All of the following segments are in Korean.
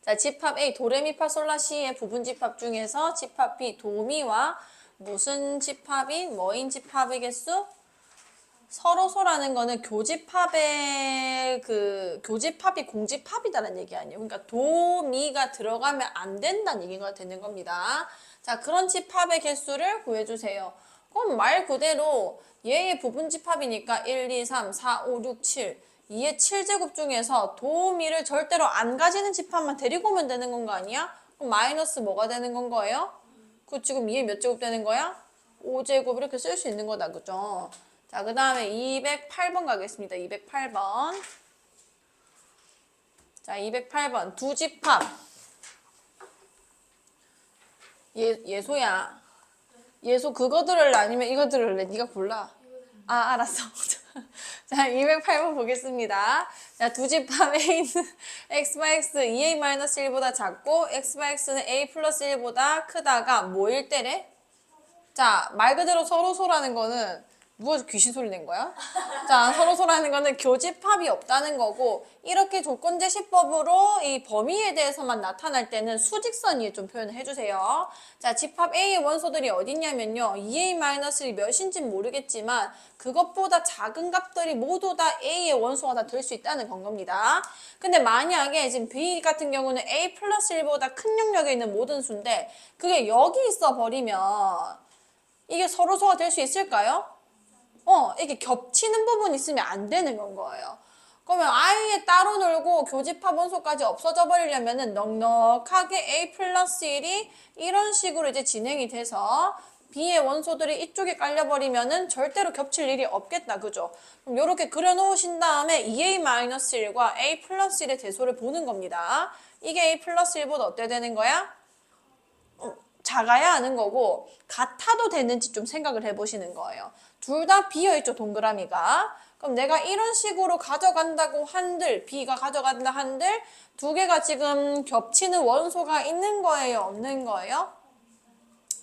자, 집합 A 도레미파솔라시의 부분 집합 중에서 집합 B 도미와 무슨 집합이 뭐인 집합의 개수? 서로소라는 거는 교집합의 교집합이 공집합이다라는 얘기 아니에요. 그러니까 도미가 들어가면 안 된다는 얘기가 되는 겁니다. 자, 그런 집합의 개수를 구해주세요. 그럼 말 그대로 얘의 부분 집합이니까 1, 2, 3, 4, 5, 6, 7 2의 7제곱 중에서 도미를 절대로 안 가지는 집합만 데리고 오면 되는 건 거 아니야? 그럼 마이너스 뭐가 되는 건 거예요? 그 지금 2의 몇 제곱 되는 거야? 5제곱 이렇게 쓸 수 있는 거다. 그죠? 자, 그 다음에 208번 가겠습니다. 208번. 자, 208번. 두 집합. 예소야. 예소 그거 들을래? 아니면 이거 들을래? 네가 골라. 아, 알았어. 자, 208번 보겠습니다. 자, 두 집합 A는 x 바 x 2a-1보다 작고 x 바 x는 a 플러스 1보다 크다가 뭐일 때래? 자, 말 그대로 서로소라는 거는 누가 귀신 소리 낸 거야? 자, 서로소라는 거는 교집합이 없다는 거고 이렇게 조건제시법으로 이 범위에 대해서만 나타날 때는 수직선 위에 좀 표현을 해주세요. 자, 집합 A의 원소들이 어딨냐면요. 2a-이 몇인지는 모르겠지만 그것보다 작은 값들이 모두 다 A의 원소가 다 될 수 있다는 건 겁니다. 근데 만약에 지금 B 같은 경우는 A 플러스 1보다 큰 영역에 있는 모든 수인데 그게 여기 있어 버리면 이게 서로소가 될 수 있을까요? 이게 겹치는 부분이 있으면 안 되는 건 거예요. 그러면 아예 따로 놀고 교집합 원소까지 없어져 버리려면은 넉넉하게 A 플러스 1이 이런 식으로 이제 진행이 돼서 B의 원소들이 이쪽에 깔려버리면은 절대로 겹칠 일이 없겠다. 그죠? 그럼 이렇게 그려놓으신 다음에 2A-1과 A 플러스 1의 대소를 보는 겁니다. 이게 A 플러스 1보다 어때 되는 거야? 작아야 하는 거고 같아도 되는지 좀 생각을 해보시는 거예요. 둘 다 비어있죠, 동그라미가. 그럼 내가 이런 식으로 가져간다고 한들, B가 가져간다 한들 두 개가 지금 겹치는 원소가 있는 거예요, 없는 거예요?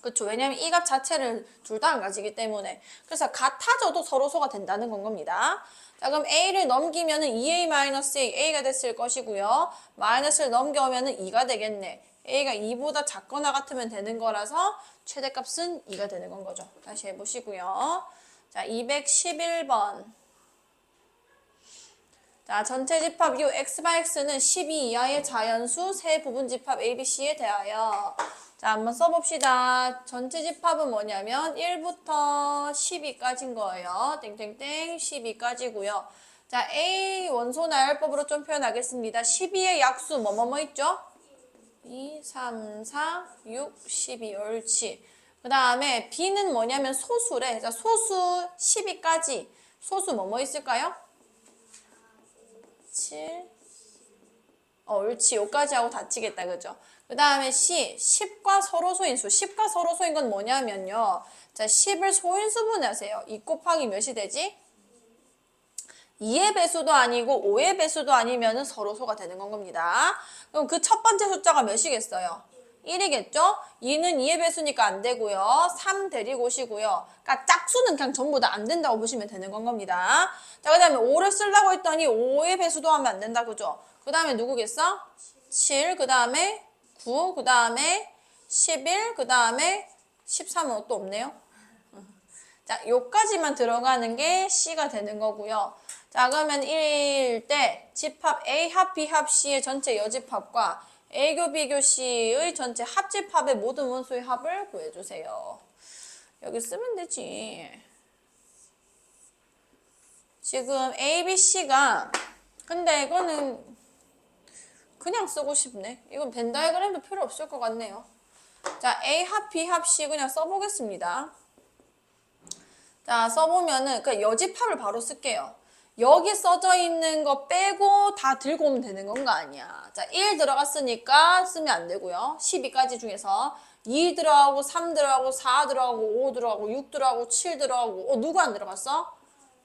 그렇죠. 왜냐면 이 값 자체를 둘 다 안 가지기 때문에. 그래서 같아져도 서로소가 된다는 건 겁니다. 자, 그럼 A를 넘기면은 2A-A, A가 됐을 것이고요. 마이너스를 넘겨오면은 2가 되겠네. A가 2보다 작거나 같으면 되는 거라서 최대값은 2가 되는 건 거죠. 다시 해보시고요. 자, 211번. 자, 전체 집합 U x 바 x는 12 이하의 자연수 세 부분 집합 ABC에 대하여. 자, 한번 써봅시다. 전체 집합은 뭐냐면 1부터 12까지인 거예요. 땡땡땡 12까지고요. 자, A 원소 나열법으로 좀 표현하겠습니다. 12의 약수 뭐뭐뭐 있죠? 2, 3, 4, 6, 12 옳지. 그 다음에 B는 뭐냐면 소수래. 자, 소수 12까지. 소수 뭐뭐 있을까요? 7. 옳지. 요까지 하고 다치겠다. 그죠? 그 다음에 C. 10과 서로소인 수. 10과 서로소인 건 뭐냐면요. 자, 10을 소인수분 하세요. 2 곱하기 몇이 되지? 2의 배수도 아니고 5의 배수도 아니면 서로소가 되는 건 겁니다. 그럼 그 첫 번째 숫자가 몇이겠어요? 1이겠죠? 2는 2의 배수니까 안 되고요. 3 데리고 오시고요. 그러니까 짝수는 그냥 전부 다 안 된다고 보시면 되는 건 겁니다. 자, 그 다음에 5를 쓰려고 했더니 5의 배수도 하면 안 된다. 그죠? 그 다음에 누구겠어? 7, 그 다음에 9, 그 다음에 11, 그 다음에 13은 또 없네요. 자, 요까지만 들어가는 게 C가 되는 거고요. 자, 그러면 1일 때 집합 A 합 B 합 C의 전체 여집합과 A교 B교 C의 전체 합집합의 모든 원소의 합을 구해주세요. 여기 쓰면 되지. 지금 A, B, C가 근데 이거는 그냥 쓰고 싶네. 이건 벤 다이어그램도 필요 없을 것 같네요. 자, A 합 B 합 C 그냥 써보겠습니다. 자, 써보면은 그 여집합을 바로 쓸게요. 여기 써져 있는 거 빼고 다 들고 오면 되는 건 거 아니야. 자, 1 들어갔으니까 쓰면 안 되고요. 12까지 중에서 2 들어가고 3 들어가고 4 들어가고 5 들어가고 6 들어가고 7 들어가고 누구 안 들어갔어?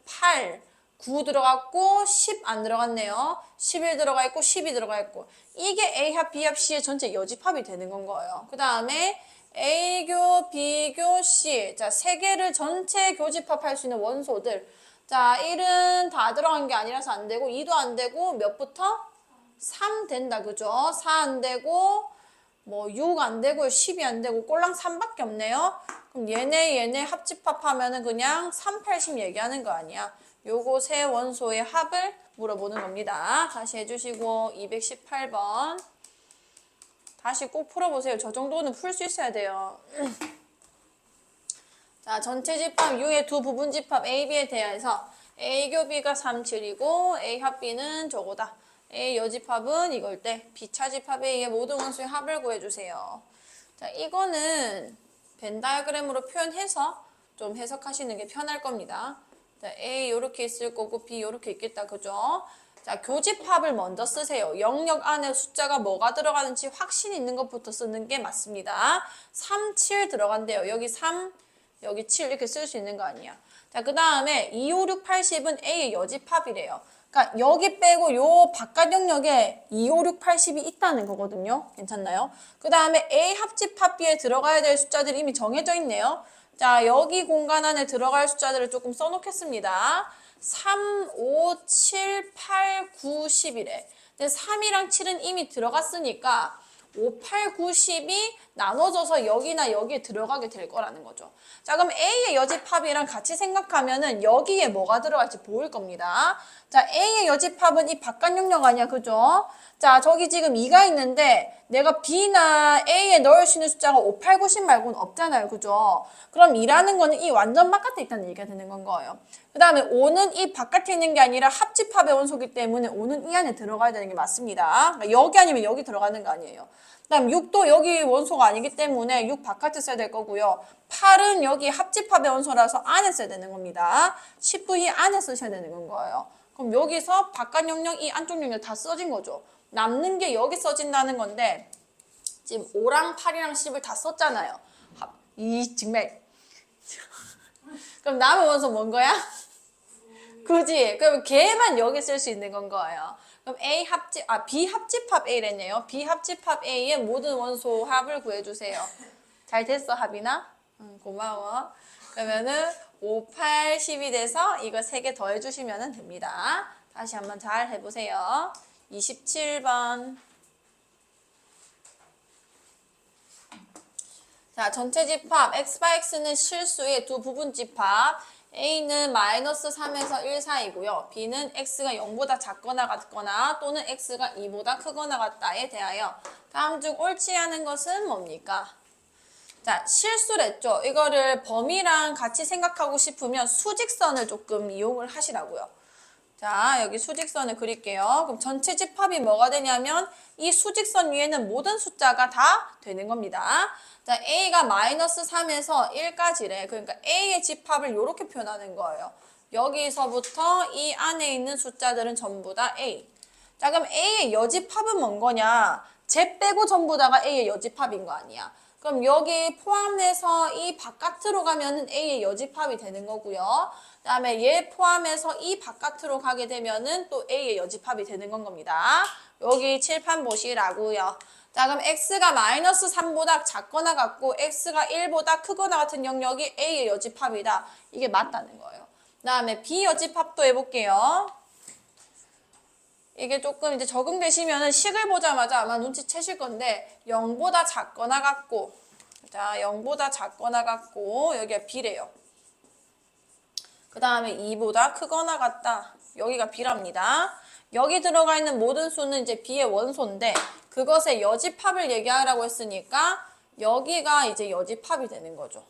8, 9 들어갔고 10 안 들어갔네요. 11 들어가 있고 12 들어가 있고 이게 A 합 B 합 C의 전체 여집합이 되는 건 거예요. 그 다음에 A교, B교, C. 자, 세 개를 전체 교집합할 수 있는 원소들. 자, 1은 다 들어간 게 아니라서 안 되고 2도 안 되고 몇부터? 3 된다. 그죠? 4 안 되고 뭐 6 안 되고 10이 안 되고 꼴랑 3밖에 없네요. 그럼 얘네 합집합하면은 그냥 3, 80 얘기하는 거 아니야. 요거 세 원소의 합을 물어보는 겁니다. 다시 해주시고 218번. 다시 꼭 풀어보세요. 저 정도는 풀 수 있어야 돼요. 자, 전체 집합 U의 두 부분 집합 A, B에 대해서 A 교 B가 3, 7이고 A 합 B는 저거다. A 여집합은 이걸 때 B차 집합 A의 모든 원소의 합을 구해주세요. 자, 이거는 벤 다이어그램으로 표현해서 좀 해석하시는 게 편할 겁니다. 자, A 요렇게 있을 거고 B 요렇게 있겠다. 그죠? 자, 교집합을 먼저 쓰세요. 영역 안에 숫자가 뭐가 들어가는지 확신 있는 것부터 쓰는 게 맞습니다. 3, 7 들어간대요. 여기 3, 여기 7 이렇게 쓸 수 있는 거 아니야. 자, 그 다음에 2, 5, 6, 80은 A의 여집합이래요. 그러니까 여기 빼고 요 바깥 영역에 2, 5, 6, 80이 있다는 거거든요. 괜찮나요? 그 다음에 A 합집합 B에 들어가야 될 숫자들이 이미 정해져 있네요. 자, 여기 공간 안에 들어갈 숫자들을 조금 써놓겠습니다. 3, 5, 7, 8, 9, 10이래. 근데 3이랑 7은 이미 들어갔으니까 5, 8, 9, 10이 나눠져서 여기나 여기에 들어가게 될 거라는 거죠. 자, 그럼 A의 여집합이랑 같이 생각하면은 여기에 뭐가 들어갈지 보일 겁니다. 자, A의 여집합은 이 바깥 영역 아니야, 그죠? 자, 저기 지금 2가 있는데 내가 B나 A에 넣을 수 있는 숫자가 5, 8, 9, 10 말고는 없잖아요, 그죠? 그럼 2라는 거는 이 완전 바깥에 있다는 얘기가 되는 건 거예요. 그 다음에 5는 이 바깥에 있는 게 아니라 합집합의 원소이기 때문에 5는 이 안에 들어가야 되는 게 맞습니다. 그러니까 여기 아니면 여기 들어가는 거 아니에요. 그 다음 6도 여기 원소가 아니기 때문에 6 바깥에 써야 될 거고요. 8은 여기 합집합의 원소라서 안에 써야 되는 겁니다. 10도 이 안에 쓰셔야 되는 거예요. 그럼 여기서 바깥 영역, 이 안쪽 영역 다 써진 거죠. 남는 게 여기 써진다는 건데 지금 5랑 8이랑 10을 다 썼잖아요. 정말. 그럼 남은 원소 뭔 거야? 그지? 그럼 걔만 여기 쓸 수 있는 건 거예요. 그럼 B 합집합 A랬네요. B 합집합 A의 모든 원소 합을 구해주세요. 잘 됐어, 합이나? 응, 고마워. 그러면은 5, 8, 10이 돼서 이거 3개 더해주시면 됩니다. 다시 한번 잘 해보세요. 27번. 자, 전체 집합 x/x는 실수의 두 부분 집합. A는 마이너스 3에서 1 사이고요. B는 x가 0보다 작거나 같거나 또는 x가 2보다 크거나 같다에 대하여 다음 중 옳지 않은 것은 뭡니까? 자, 실수랬죠. 이거를 범위랑 같이 생각하고 싶으면 수직선을 조금 이용을 하시라고요. 자, 여기 수직선을 그릴게요. 그럼 전체 집합이 뭐가 되냐면 이 수직선 위에는 모든 숫자가 다 되는 겁니다. 자, A가 마이너스 3에서 1까지래. 그러니까 A의 집합을 이렇게 표현하는 거예요. 여기서부터 이 안에 있는 숫자들은 전부 다 A. 자, 그럼 A의 여집합은 뭔 거냐? 쟤 빼고 전부 다가 A의 여집합인 거 아니야. 그럼 여기 포함해서 이 바깥으로 가면은 A의 여집합이 되는 거고요. 그 다음에 얘 포함해서 이 바깥으로 가게 되면은 또 A의 여집합이 되는 건 겁니다. 여기 칠판 보시라고요. 자, 그럼 x가 마이너스 3보다 작거나 같고 x가 1보다 크거나 같은 영역이 A의 여집합이다. 이게 맞다는 거예요. 그 다음에 B 여집합도 해볼게요. 이게 조금 이제 적응되시면은 식을 보자마자 아마 눈치채실 건데 0보다 작거나 같고, 자, 0보다 작거나 같고 여기가 B래요. 그 다음에 2보다 크거나 같다. 여기가 B랍니다. 여기 들어가 있는 모든 수는 이제 B의 원소인데 그것의 여집합을 얘기하라고 했으니까 여기가 이제 여집합이 되는 거죠.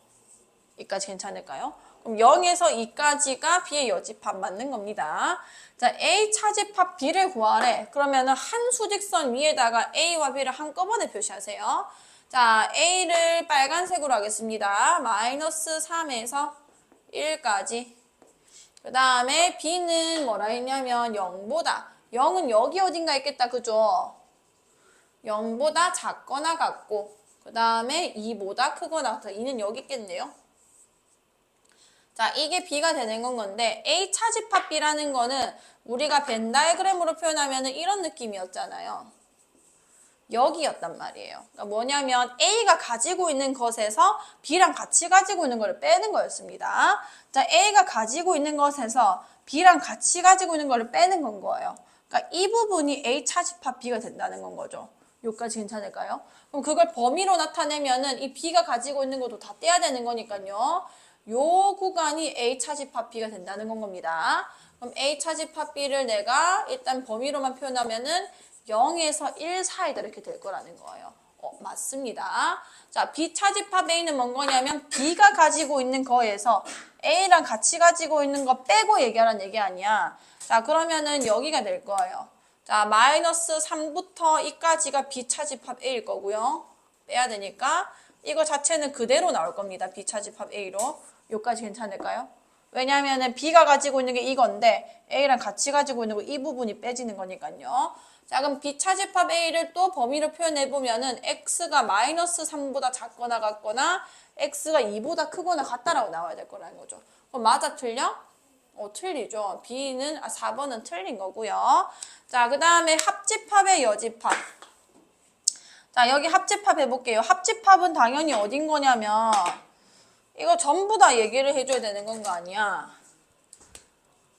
여기까지 괜찮을까요? 그럼 0에서 2까지가 B의 여집합 맞는 겁니다. 자, A 차집합 B를 구하래. 그러면은 한 수직선 위에다가 A와 B를 한꺼번에 표시하세요. 자, A를 빨간색으로 하겠습니다. 마이너스 3에서 1까지. 그 다음에 B는 뭐라 했냐면 0보다. 0은 여기 어딘가 있겠다. 그죠? 0보다 작거나 같고 그 다음에 2보다 크거나 같아. 2는 여기 있겠네요. 자, 이게 B가 되는 건 건데 A 차집합 B라는 거는 우리가 벤 다이어그램으로 표현하면 이런 느낌이었잖아요. 여기였단 말이에요. 그러니까 뭐냐면 A가 가지고 있는 것에서 B랑 같이 가지고 있는 걸 빼는 거였습니다. 자, A가 가지고 있는 것에서 B랑 같이 가지고 있는 걸 빼는 건 거예요. 그러니까 이 부분이 A 차집합 B가 된다는 건 거죠. 여기까지 괜찮을까요? 그럼 그걸 범위로 나타내면은 이 B가 가지고 있는 것도 다 떼야 되는 거니까요. 요 구간이 A 차집합 B가 된다는 건 겁니다. 그럼 A 차집합 B를 내가 일단 범위로만 표현하면은 0에서 1 사이다 이렇게 될 거라는 거예요. 맞습니다. 자, B 차집합 A는 뭔 거냐면 B가 가지고 있는 거에서 A랑 같이 가지고 있는 거 빼고 얘기하라는 얘기 아니야. 자, 그러면은 여기가 될 거예요. 자, 마이너스 3부터 2까지가 B 차집합 A일 거고요. 빼야 되니까 이거 자체는 그대로 나올 겁니다. B 차집합 A로. 여기까지 괜찮을까요? 왜냐면은 B가 가지고 있는 게 이건데 A랑 같이 가지고 있는 거 이 부분이 빼지는 거니까요. 자, 그럼 B 차집합 A를 또 범위로 표현해보면은 X가 마이너스 3보다 작거나 같거나 X가 2보다 크거나 같다라고 나와야 될 거라는 거죠. 그럼 맞아, 틀려? 틀리죠. B는, 4번은 틀린 거고요. 자, 그 다음에 합집합의 여집합. 자, 여기 합집합 해볼게요. 합집합은 당연히 어딘 거냐면, 이거 전부 다 얘기를 해줘야 되는 건 거 아니야.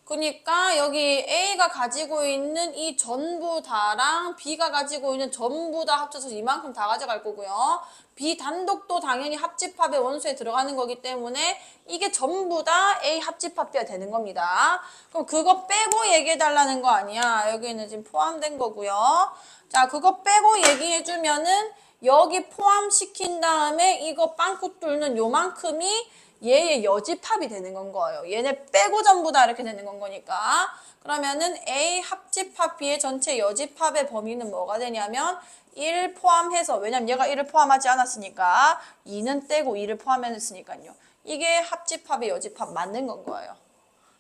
그러니까 여기 A가 가지고 있는 이 전부 다랑 B가 가지고 있는 전부 다 합쳐서 이만큼 다 가져갈 거고요. B 단독도 당연히 합집합의 원소에 들어가는 거기 때문에 이게 전부 다 A 합집합 B가 되는 겁니다. 그럼 그거 빼고 얘기해달라는 거 아니야. 여기는 지금 포함된 거고요. 자, 그거 빼고 얘기해주면은 여기 포함시킨 다음에 이거 빵꾸 뚫는 요만큼이 얘의 여집합이 되는 건 거예요. 얘네 빼고 전부 다 이렇게 되는 건 거니까. 그러면은 A 합집합 B의 전체 여집합의 범위는 뭐가 되냐면 1 포함해서, 왜냐면 얘가 1을 포함하지 않았으니까 2는 떼고 2를 포함했으니까요. 이게 합집합의 여집합 맞는 건 거예요.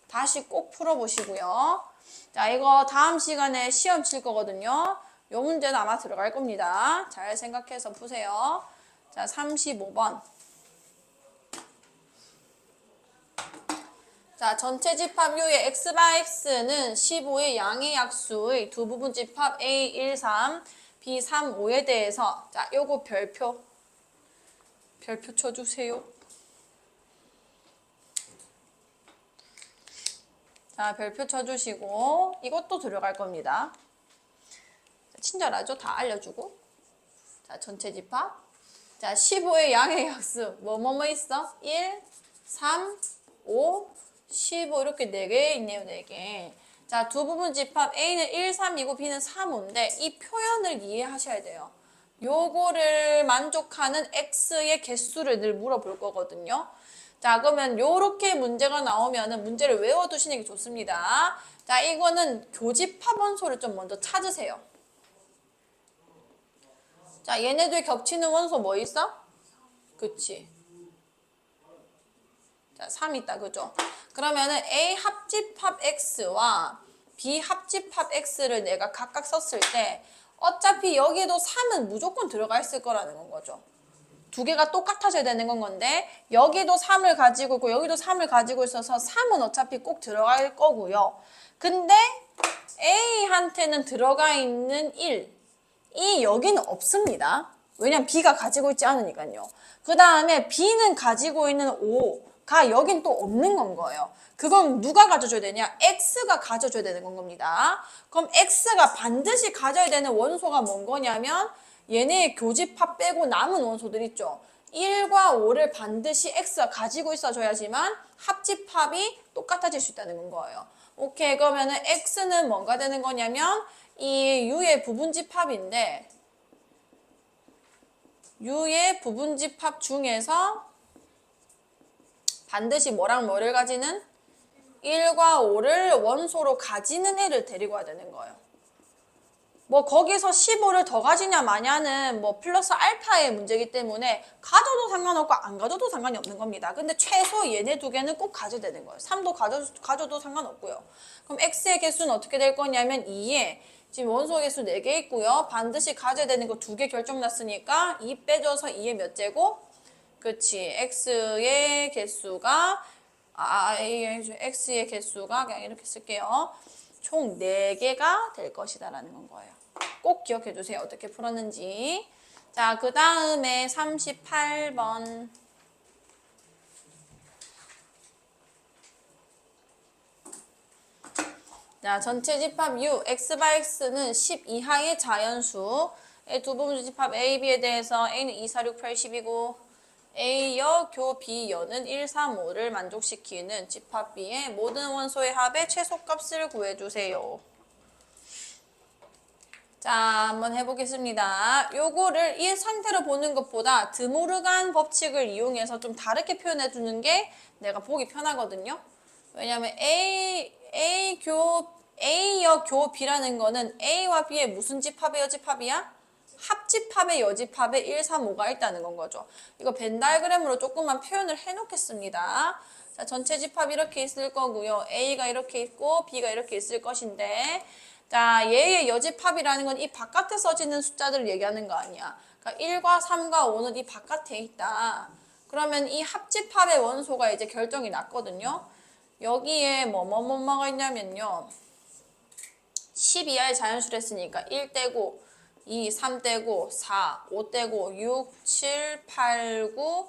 다시 꼭 풀어보시고요. 자, 이거 다음 시간에 시험 칠 거거든요. 요 문제는 아마 들어갈 겁니다. 잘 생각해서 푸세요. 자, 35번. 자, 전체 집합 U의 X/X는 15의 양의 약수의 두 부분 집합 A, 1, 3, B, 3, 5에 대해서, 자, 요거 별표 쳐주세요. 자, 별표 쳐주시고, 이것도 들어갈 겁니다. 친절하죠? 다 알려주고. 자, 전체 집합. 자, 15의 양의 약수. 뭐 있어? 1, 3, 5, 15 이렇게 4개 있네요. 4개. 자, 두 부분 집합 A는 1, 3이고 B는 3, 5인데 이 표현을 이해하셔야 돼요. 요거를 만족하는 X의 개수를 늘 물어볼 거거든요. 자, 그러면 요렇게 문제가 나오면은 문제를 외워두시는 게 좋습니다. 자, 이거는 교집합 원소를 좀 먼저 찾으세요. 자, 얘네들 겹치는 원소 뭐 있어? 그치. 자, 3 있다. 그죠? 그러면은 A 합집합 X와 B 합집합 X를 내가 각각 썼을 때 어차피 여기도 3은 무조건 들어가 있을 거라는 거죠. 두 개가 똑같아져야 되는 건 건데 여기도 3을 가지고 있고 여기도 3을 가지고 있어서 3은 어차피 꼭 들어갈 거고요. 근데 A한테는 들어가 있는 1, 이 여기는 없습니다. 왜냐면 B가 가지고 있지 않으니까요. 그 다음에 B는 가지고 있는 5가 여긴 또 없는 건 거예요. 그건 누가 가져줘야 되냐? X가 가져줘야 되는 건 겁니다. 그럼 X가 반드시 가져야 되는 원소가 뭔 거냐면 얘네의 교집합 빼고 남은 원소들 있죠. 1과 5를 반드시 X가 가지고 있어줘야지만 합집합이 똑같아질 수 있다는 건 거예요. 오케이, 그러면은 X는 뭔가 되는 거냐면 이 U의 부분집합인데 U의 부분집합 중에서 반드시 뭐랑 뭐를 가지는 1과 5를 원소로 가지는 애를 데리고 와야 되는 거예요. 뭐 거기서 15를 더 가지냐 마냐는 뭐 플러스 알파의 문제이기 때문에 가져도 상관없고 안 가져도 상관이 없는 겁니다. 근데 최소 얘네 두 개는 꼭 가져야 되는 거예요. 3도 가져도 상관없고요. 그럼 X의 개수는 어떻게 될 거냐면 2에 지금 원소 개수 4개 있고요. 반드시 가져야 되는 거 2개 결정났으니까 2 빼줘서 2의 몇 제곱? 그치. X의 개수가 X의 개수가 그냥 이렇게 쓸게요. 총 4개가 될 것이다라는 건 거예요. 꼭 기억해 주세요. 어떻게 풀었는지. 자, 그 다음에 38번. 자, 전체 집합 U, X/X는 10 이하의 자연수. 두 부분 집합 A, B에 대해서 A는 2, 4, 6, 8, 10이고 A여, 교, B여는 1, 3, 5를 만족시키는 집합 B의 모든 원소의 합의 최소값을 구해주세요. 자, 한번 해보겠습니다. 요거를 이 상태로 보는 것보다 드모르간 법칙을 이용해서 좀 다르게 표현해 주는 게 내가 보기 편하거든요. 왜냐면 A여 교 B라는 거는 A와 B의 무슨 집합의 여집합이야? 합집합의 여집합의 1, 3, 5가 있다는 건 거죠. 이거 벤 다이어그램으로 조금만 표현을 해 놓겠습니다. 자, 전체 집합 이렇게 있을 거고요. A가 이렇게 있고 B가 이렇게 있을 것인데 자, 얘의 여집합이라는 건 이 바깥에 써지는 숫자들을 얘기하는 거 아니야. 그러니까 1과 3과 5는 이 바깥에 있다. 그러면 이 합집합의 원소가 이제 결정이 났거든요. 여기에 뭐가 있냐면요. 10 이하의 자연수를 했으니까 1떼고 2, 3떼고 4, 5떼고 6, 7, 8, 9,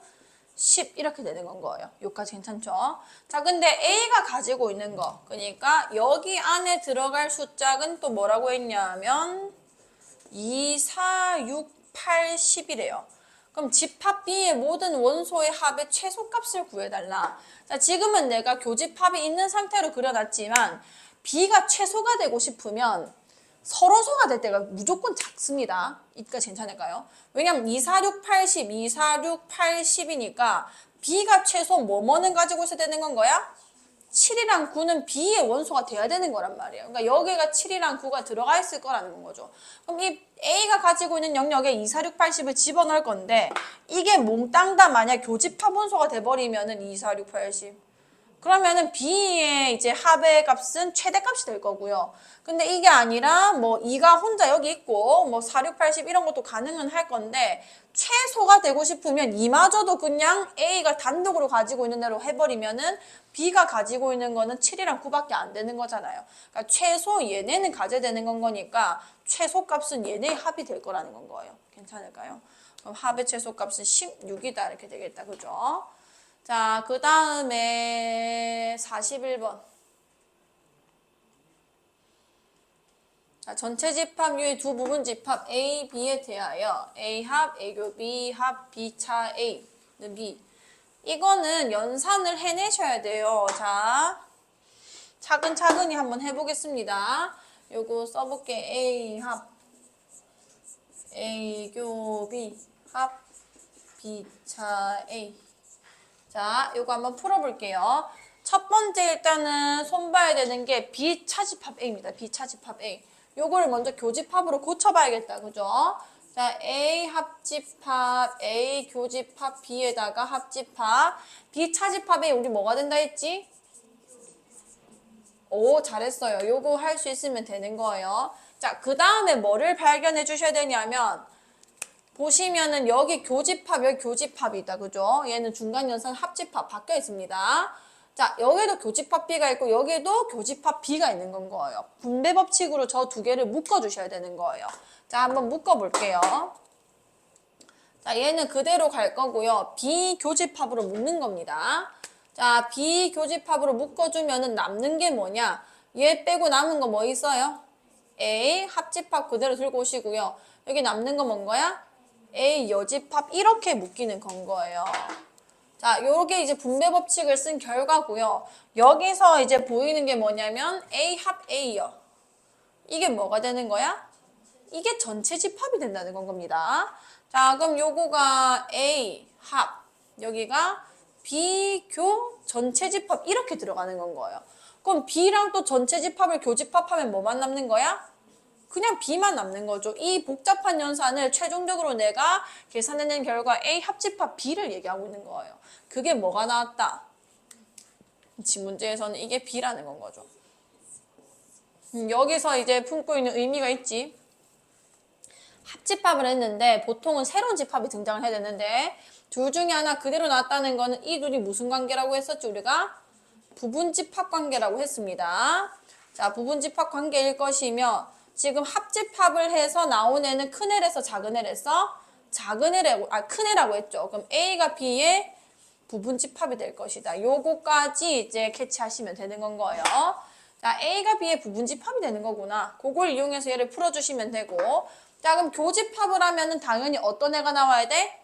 10 이렇게 되는 건 거예요. 여기까지 괜찮죠? 자, 근데 A가 가지고 있는 거 그러니까 여기 안에 들어갈 숫자는 또 뭐라고 했냐면 2, 4, 6, 8, 10이래요. 그럼 집합 B의 모든 원소의 합의 최소값을 구해달라. 자, 지금은 내가 교집합이 있는 상태로 그려놨지만 B가 최소가 되고 싶으면 서로소가 될 때가 무조건 작습니다. 이까 괜찮을까요? 왜냐면 2, 4, 6, 8, 10, 2, 4, 6, 8, 10이니까 B가 최소 뭐뭐는 가지고 있어야 되는 건 거야? 7이랑 9는 B의 원소가 돼야 되는 거란 말이에요. 그러니까 여기가 7이랑 9가 들어가 있을 거라는 거죠. 그럼 이 A가 가지고 있는 영역에 2, 4, 6, 8, 10을 집어넣을 건데 이게 몽땅 다 만약 교집합 원소가 돼버리면은 2, 4, 6, 8, 10 그러면은 B의 이제 합의 값은 최대값이 될 거고요. 근데 이게 아니라 뭐 2가 혼자 여기 있고 뭐 4, 6, 8, 10 이런 것도 가능은 할 건데 최소가 되고 싶으면 이마저도 그냥 A가 단독으로 가지고 있는 대로 해버리면은 B가 가지고 있는 거는 7이랑 9밖에 안 되는 거잖아요. 그러니까 최소 얘네는 가져야 되는 건 거니까 최소값은 얘네의 합이 될 거라는 건 거예요. 괜찮을까요? 그럼 합의 최소값은 16이다 이렇게 되겠다. 그죠? 자, 그 다음에 41번. 자, 전체 집합 U의 두 부분 집합 A, B에 대하여 A 합, A교 B 합, B 차 A는 B. 이거는 연산을 해내셔야 돼요. 자, 차근차근히 한번 해보겠습니다. 요거 써볼게. A 합, A교 B 합, B 차 A. 자, 요거 한번 풀어볼게요. 첫 번째 일단은 손봐야 되는 게 B 차집합 A입니다. B 차집합 A. 요거를 먼저 교집합으로 고쳐봐야겠다. 그죠? 자, A 합집합, A 교집합 B에다가 합집합. B 차집합 A 우리 뭐가 된다 했지? 오, 잘했어요. 요거 할 수 있으면 되는 거예요. 자, 그 다음에 뭐를 발견해 주셔야 되냐면 보시면은 여기 교집합, 여기 교집합이 있다. 그죠? 얘는 중간 연산 합집합 바뀌어 있습니다. 자, 여기도 교집합 B가 있고 여기도 교집합 B가 있는 건 거예요. 분배 법칙으로 저 두 개를 묶어 주셔야 되는 거예요. 자, 한번 묶어 볼게요. 자, 얘는 그대로 갈 거고요. 비교집합으로 묶는 겁니다. 자, 비교집합으로 묶어주면은 남는 게 뭐냐? 얘 빼고 남은 거 뭐 있어요? A 합집합 그대로 들고 오시고요. 여기 남는 거 뭔 거야? A 여집합 이렇게 묶이는 건 거예요. 자, 요게 이제 분배 법칙을 쓴 결과고요. 여기서 이제 보이는 게 뭐냐면 A 합 A요. 이게 뭐가 되는 거야? 이게 전체 집합이 된다는 건 겁니다. 자, 그럼 요거가 A 합, 여기가 B 교 전체 집합 이렇게 들어가는 건 거예요. 그럼 B랑 또 전체 집합을 교집합하면 뭐만 남는 거야? 그냥 B만 남는 거죠. 이 복잡한 연산을 최종적으로 내가 계산해낸 결과 A 합집합 B를 얘기하고 있는 거예요. 그게 뭐가 나왔다? 지문제에서는 이게 B라는 건 거죠. 여기서 이제 품고 있는 의미가 있지. 합집합을 했는데 보통은 새로운 집합이 등장을 해야 되는데 둘 중에 하나 그대로 나왔다는 거는 이 둘이 무슨 관계라고 했었지 우리가? 부분집합 관계라고 했습니다. 자, 부분집합 관계일 것이며 지금 합집합을 해서 나온 애는 큰 애에서 작은 애에서 작은 애라고 큰 애라고 했죠. 그럼 A가 B의 부분집합이 될 것이다. 요거까지 이제 캐치하시면 되는 건 거예요. 자, A가 B의 부분집합이 되는 거구나. 그걸 이용해서 얘를 풀어주시면 되고. 자, 그럼 교집합을 하면은 당연히 어떤 애가 나와야 돼?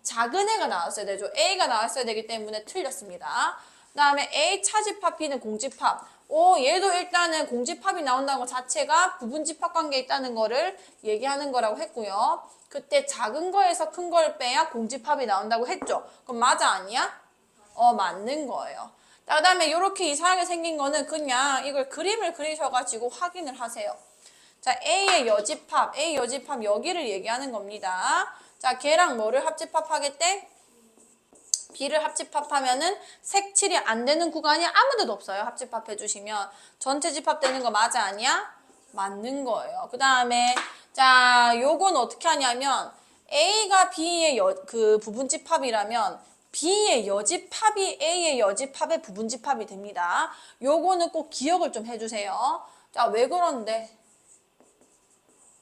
작은 애가 나왔어야 되죠. A가 나왔어야 되기 때문에 틀렸습니다. 그 다음에 A 차집합, B는 공집합. 오, 얘도 일단은 공집합이 나온다는 것 자체가 부분집합 관계에 있다는 거를 얘기하는 거라고 했고요. 그때 작은 거에서 큰 걸 빼야 공집합이 나온다고 했죠. 그럼 맞아, 아니야? 맞는 거예요. 그 다음에 이렇게 이상하게 생긴 거는 그냥 이걸 그림을 그리셔가지고 확인을 하세요. 자, A의 여집합, A 여집합 여기를 얘기하는 겁니다. 자, 걔랑 뭐를 합집합하겠대? B를 합집합하면은 색칠이 안 되는 구간이 아무 데도 없어요. 합집합해 주시면. 전체 집합되는 거 맞아, 아니야? 맞는 거예요. 그 다음에 자, 요건 어떻게 하냐면 A가 B의 그 부분집합이라면 B의 여집합이 A의 여집합의 부분집합이 됩니다. 요거는 꼭 기억을 좀 해주세요. 자, 왜 그런데?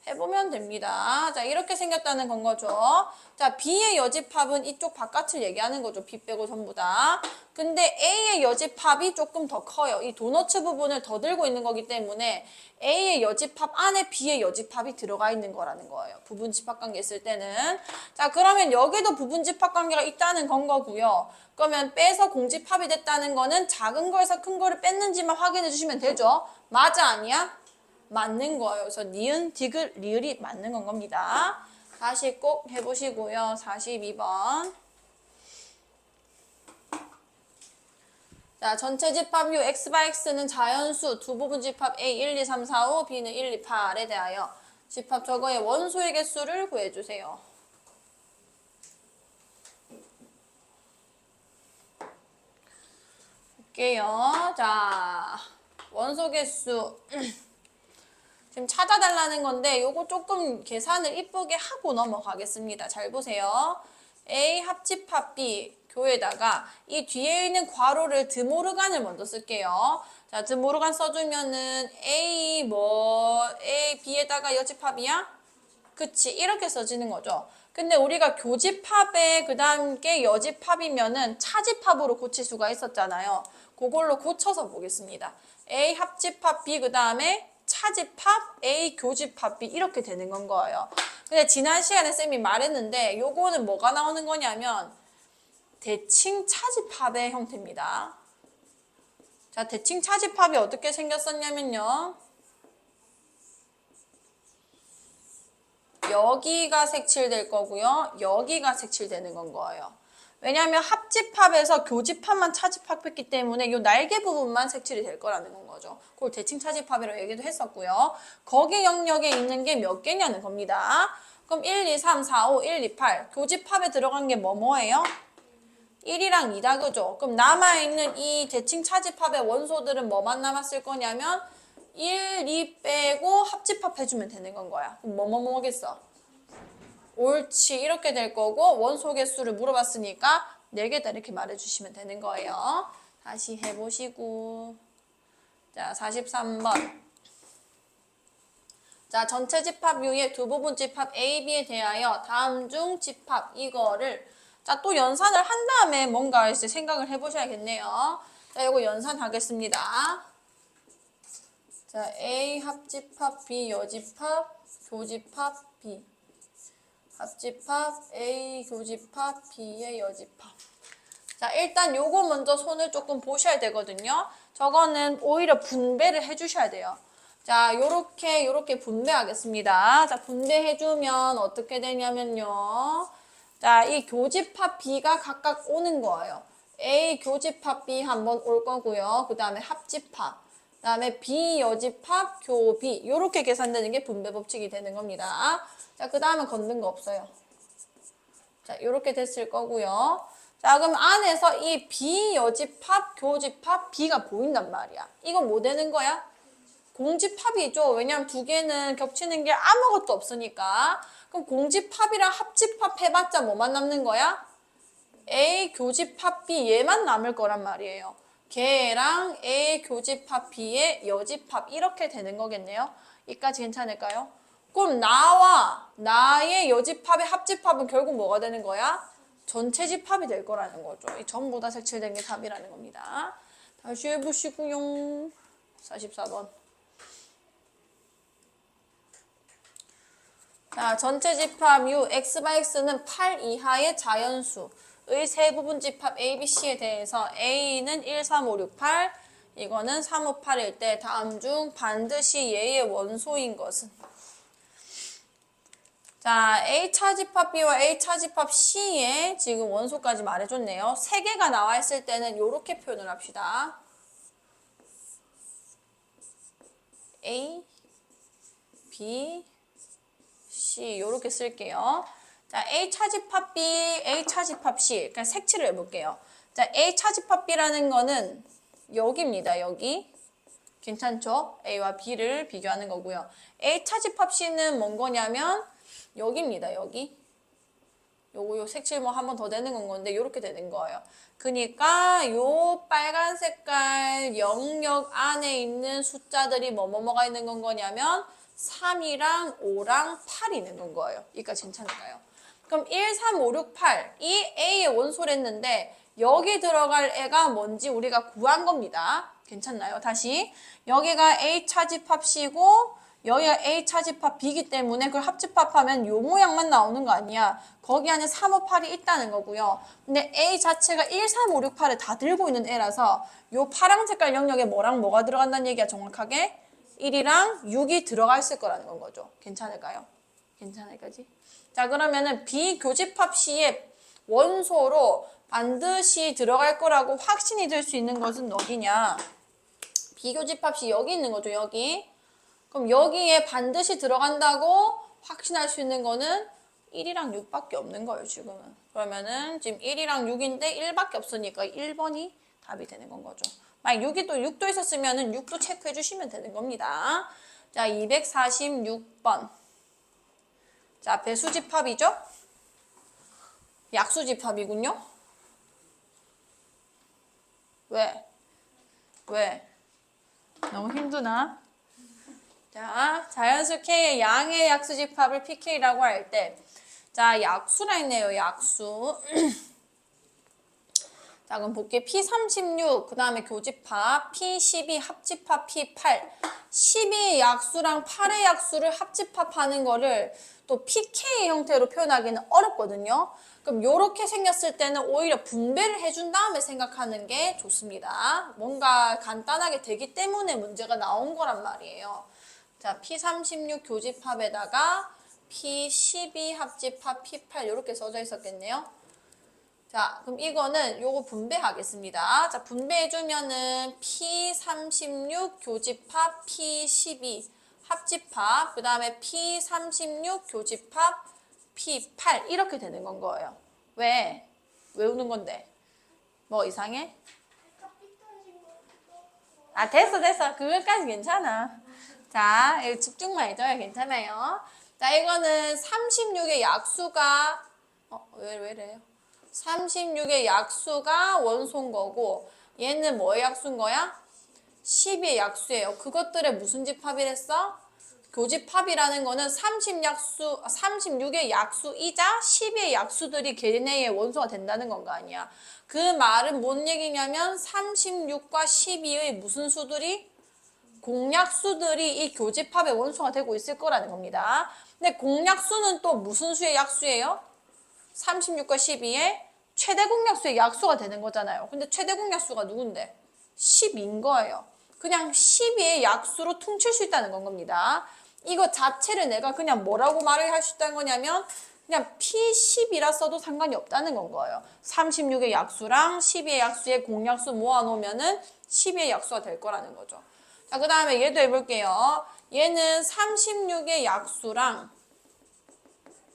해보면 됩니다. 자, 이렇게 생겼다는 건 거죠. 자, B의 여집합은 이쪽 바깥을 얘기하는 거죠. B 빼고 전부 다. 근데 A의 여집합이 조금 더 커요. 이 도너츠 부분을 더 들고 있는 거기 때문에 A의 여집합 안에 B의 여집합이 들어가 있는 거라는 거예요. 부분집합 관계 있을 때는. 자, 그러면 여기도 부분집합 관계가 있다는 건 거고요. 그러면 빼서 공집합이 됐다는 거는 작은 거에서 큰 거를 뺐는지만 확인해 주시면 되죠. 맞아, 아니야? 맞는 거예요. 그래서 니은, 디귿, 리을이 맞는 건 겁니다. 다시 꼭 해보시고요. 42번. 자, 전체 집합 U X바 X는 자연수 두 부분 집합 A 1, 2, 3, 4, 5, B는 1, 2, 8에 대하여 집합 저거의 원소의 개수를 구해주세요. 볼게요. 자, 원소 개수. 지금 찾아달라는 건데 요거 조금 계산을 이쁘게 하고 넘어가겠습니다. 잘 보세요. A 합집합 B 교에다가 이 뒤에 있는 괄호를 드모르간을 먼저 쓸게요. 자, 드모르간 써주면은 A B에다가 여집합이야? 그치, 이렇게 써지는 거죠. 근데 우리가 교집합에 그 다음 게 여집합이면은 차집합으로 고칠 수가 있었잖아요. 그걸로 고쳐서 보겠습니다. A 합집합 B 그 다음에 차집합 A 교집합 B 이렇게 되는 건 거예요. 근데 지난 시간에 쌤이 말했는데 요거는 뭐가 나오는 거냐면 대칭 차집합의 형태입니다. 자, 대칭 차집합이 어떻게 생겼었냐면요. 여기가 색칠될 거고요. 여기가 색칠되는 건 거예요. 왜냐하면 합집합에서 교집합만 차집합했기 때문에 이 날개 부분만 색칠이 될 거라는 건 거죠. 그걸 대칭 차집합이라고 얘기도 했었고요. 거기 영역에 있는 게 몇 개냐는 겁니다. 그럼 1, 2, 3, 4, 5, 1, 2, 8. 교집합에 들어간 게 뭐예요? 1이랑 2다, 그죠? 그럼 남아있는 이 대칭 차집합의 원소들은 뭐만 남았을 거냐면 1, 2 빼고 합집합 해주면 되는 건 거야. 그럼 뭐겠어? 옳지, 이렇게 될 거고 원소 개수를 물어봤으니까 4개다 이렇게 말해주시면 되는 거예요. 다시 해보시고 자, 43번. 자, 전체 집합 U의 두 부분 집합 A, B에 대하여 다음 중 집합 이거를 자, 또 연산을 한 다음에 뭔가 이제 생각을 해보셔야겠네요. 자, 이거 연산하겠습니다. 자, A 합집합 B 여집합 교집합 B 합집합 A 교집합 B의 여집합. 자, 일단 요거 먼저 손을 조금 보셔야 되거든요. 저거는 오히려 분배를 해주셔야 돼요. 자, 요렇게 분배하겠습니다. 자, 분배해주면 어떻게 되냐면요. 자, 이 교집합 B가 각각 오는 거예요. A 교집합 B 한번 올 거고요. 그 다음에 합집합. 그 다음에 B 여집합 교B. 요렇게 계산되는 게 분배 법칙이 되는 겁니다. 자, 그 다음에 건든 거 없어요. 자, 요렇게 됐을 거고요. 자, 그럼 안에서 이 B 여집합, 교집합, B가 보인단 말이야. 이건 뭐 되는 거야? 공집합이죠. 왜냐면 두 개는 겹치는 게 아무것도 없으니까. 그럼 공집합이랑 합집합 해봤자 뭐만 남는 거야? A 교집합 B 얘만 남을 거란 말이에요. 걔랑 A 교집합 B의 여집합 이렇게 되는 거겠네요. 이까지 괜찮을까요? 그럼 나의 여집합의 합집합은 결국 뭐가 되는 거야? 전체 집합이 될 거라는 거죠. 이 전부 다 색칠된 게 답이라는 겁니다. 다시 해보시고요. 44번. 자, 전체 집합 U, X/X는 8 이하의 자연수의 세 부분 집합 A, B, C에 대해서 A는 1, 3, 5, 6, 8, 이거는 3, 5, 8일 때 다음 중 반드시 얘의 원소인 것은? 자, A 차집합 B와 A 차집합 C의 지금 원소까지 말해줬네요. 세 개가 나와 있을 때는 이렇게 표현을 합시다. A, B, C 이렇게 쓸게요. 자, A 차집합 B, A 차집합 C. 그러니까 색칠을 해볼게요. 자, A 차집합 B라는 거는 여기입니다. 여기. 괜찮죠? A와 B를 비교하는 거고요. A 차집합 C는 뭔 거냐면 여기입니다. 여기. 요 색칠 뭐 한 번 더 되는 건 건데 요렇게 되는 거예요. 그러니까 요 빨간 색깔 영역 안에 있는 숫자들이 뭐가 있는 건 거냐면 3이랑 5랑 8이 있는 건 거예요. 여기까지 괜찮을까요? 그럼 1, 3, 5, 6, 8 이 A의 원소랬는데 여기 들어갈 애가 뭔지 우리가 구한 겁니다. 괜찮나요? 다시 여기가 A 차집합 C고 여기가 A 차집합 B이기 때문에 그걸 합집합하면 요 모양만 나오는 거 아니야. 거기 안에 3, 5, 8이 있다는 거고요. 근데 A 자체가 1, 3, 5, 6, 8을 다 들고 있는 애라서 요 파랑 색깔 영역에 뭐랑 뭐가 들어간다는 얘기야 정확하게? 1이랑 6이 들어가 있을 거라는 건 거죠. 괜찮을까요? 괜찮을까지? 자, 그러면은 비교집합 C의 원소로 반드시 들어갈 거라고 확신이 될 수 있는 것은 어디냐? 비교집합 C 여기 있는 거죠, 여기. 그럼 여기에 반드시 들어간다고 확신할 수 있는 거는 1이랑 6밖에 없는 거예요, 지금은. 그러면은 지금 1이랑 6인데 1밖에 없으니까 1번이 답이 되는 건 거죠. 만약 6도 있었으면은 6도 체크해 주시면 되는 겁니다. 자, 246번. 자, 배수집합이죠? 약수집합이군요. 왜? 왜? 너무 힘드나? 자, 자연수 K의 양의 약수집합을 PK라고 할 때, 자, 약수라 했네요, 약수. 자, 그럼 볼게. P36, 그 다음에 교집합, P12, 합집합, P8. 12의 약수랑 8의 약수를 합집합하는 거를 또 PK 형태로 표현하기는 어렵거든요. 그럼 이렇게 생겼을 때는 오히려 분배를 해준 다음에 생각하는 게 좋습니다. 뭔가 간단하게 되기 때문에 문제가 나온 거란 말이에요. 자, P36 교집합에다가 P12 합집합 P8 이렇게 써져 있었겠네요. 자, 그럼 이거는 요거 분배하겠습니다. 자, 분배해주면은 P36 교집합 P12 합집합, 그 다음에 P36 교집합 P8 이렇게 되는 건 거예요. 왜? 왜 우는 건데? 뭐 이상해? 아, 됐어. 그것까지 괜찮아. 자, 이거 집중만 해줘요. 괜찮아요. 자, 이거는 36의 약수가, 왜 이래요? 36의 약수가 원소인 거고, 얘는 뭐의 약수인 거야? 12의 약수예요. 그것들의 무슨 집합이랬어? 교집합이라는 거는 36의 약수이자 12의 약수들이 걔네의 원소가 된다는 건 거 아니야. 그 말은 뭔 얘기냐면 36과 12의 무슨 수들이? 공약수들이 이 교집합의 원소가 되고 있을 거라는 겁니다. 근데 공약수는 또 무슨 수의 약수예요? 36과 12의 최대 공약수의 약수가 되는 거잖아요. 근데 최대 공약수가 누군데? 10인 거예요. 그냥 12의 약수로 퉁칠 수 있다는 건 겁니다. 이거 자체를 내가 그냥 뭐라고 말을 할 수 있다는 거냐면 그냥 P10이라 써도 상관이 없다는 건 거예요. 36의 약수랑 12의 약수의 공약수 모아놓으면은 12의 약수가 될 거라는 거죠. 자, 그 다음에 얘도 해볼게요. 얘는 36의 약수랑